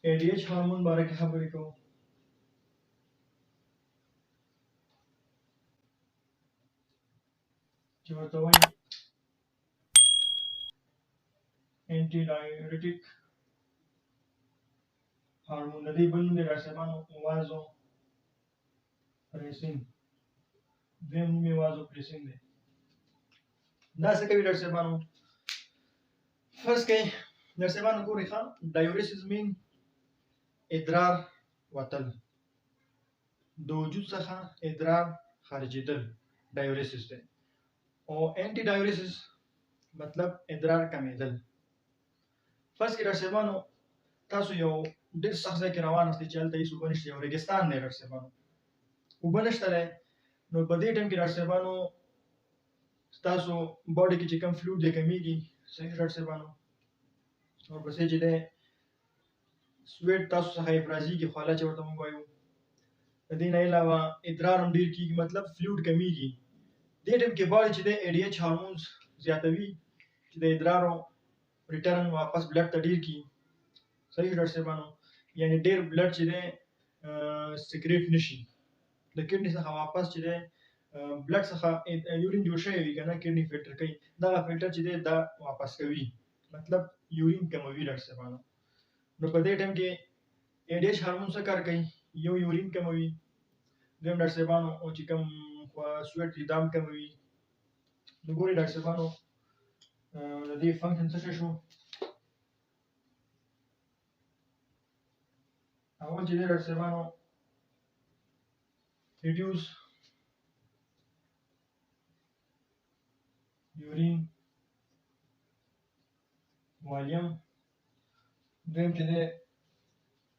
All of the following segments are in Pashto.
ADH هورمون باره کې خبرې کوو. چې ورته وایي انټي ډایورټیک هورمون. د دې بل نوم دی ډاکټر صاحبانو وازو پریسین. دویم نوم یې وازو پریسین دی. دا څه کوي ډاکټر صاحبانو؟ فرض کړئ ډاکټر صاحبانو ګورئ ښه، ډایورسیس مین ادرار وتل، د وجود څخه ادرار خارجېدل ډایورسیس دی. او انټي ډایورسیس مطلب ادرار کمیدل. فرض کړئ ډاکټر صاحبانو تاسو یو ډېر سخت ځای کې روان یاستئ چې هلته هېڅ اوبه نشته، یو ریګستان دی ډاکټر صاحبانو، اوبه نشته دی. نو په دې ټایم کې ډاکټر صاحبانو ستاسو باډي کې چې کوم فلویډ دی کمیږي، صحیح ډاکټر صاحبانو. ورپسې چې دی سویټ تاسو څخه افرازېږي، خوله چې ورته موږ وایو. د دې نه علاوه ادرار هم ډېر کېږي، مطلب فلویډ کمیږي. دې ټایم کې باډي چې دی ADH هارمونز زیاتوي چې د ادرارو ریټرن واپس بلډ ته ډېر کړي. صحیح ډاکټر صاحبانو، یعنې ډېر بلډ چې دی سیکریټ نشي د کډني څخه واپس چې دی بلډ څخه یورین جوړ شوی وي که نه، کډني فلټر کوي، دغه فلټر چې دی دا واپس کوي، مطلب یورین کموي ډاکټر صاحبانو. نو په دې ټایم کې ADH هارمون څه کار کوي؟ یو یورین کموي، دویم ډاکټر صاحبانو چې کوم سویټ دی دا هم کموي. نو ګورئ ډاکټر صاحبانو د دې فنکشن څه شی شو؟ اول چې دی ډاکټر صاحبانو reduce urine volume، دویم چې دی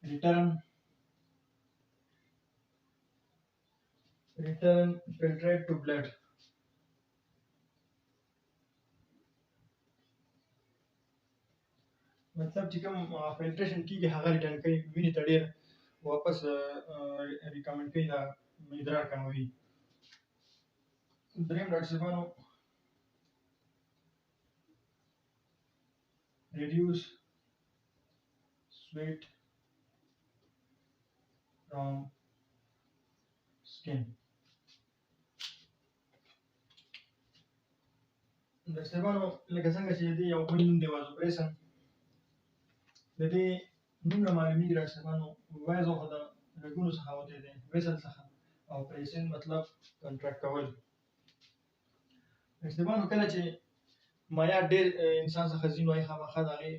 return filtrate to blood. مطلب چې کوم فلټریشن کیږي هغه ریټرن کوي، وینې ته ډېر واپس ریکمنډ کوي، دا ادرار کموي. دریم ډاکټر صاحبانو reduce sweat from skin. ډاکټر صاحبانو لکه څنګه چې د دې یو بل نوم دی وازوپریسن، د دې نوم نه معلومیږي ډاکټر صاحبانو وایزو خو د رګونو څخه وتی دی، ویسل څخه، او پریسن مطلب کنټراکټ کول. ډاکټر صاحبانو کله چې مایعات ډېر انسان څخه ځینې وایي خامخا د هغې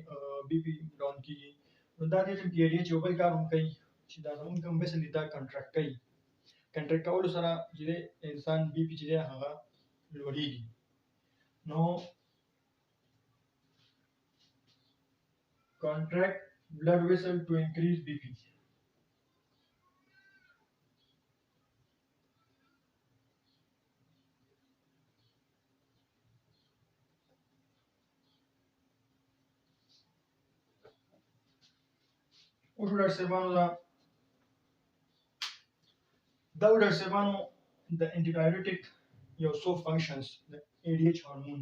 بي پي ډاون کېږي. نو دا دې ټایم کې ADH یو بل کار هم کوي چې دا زموږ کوم ویسل دي دا کنټراکټ کوي. کنټراکټ کولو سره چې دی انسان بي پي چې دی هغه لوړېږي. نو contract blood vessel to increase BP. اوس ډاکټر صاحبانو دا ډاکټر صاحبانو د انټي ډایورټیک یو څو فنکشنز د ADH هارمون.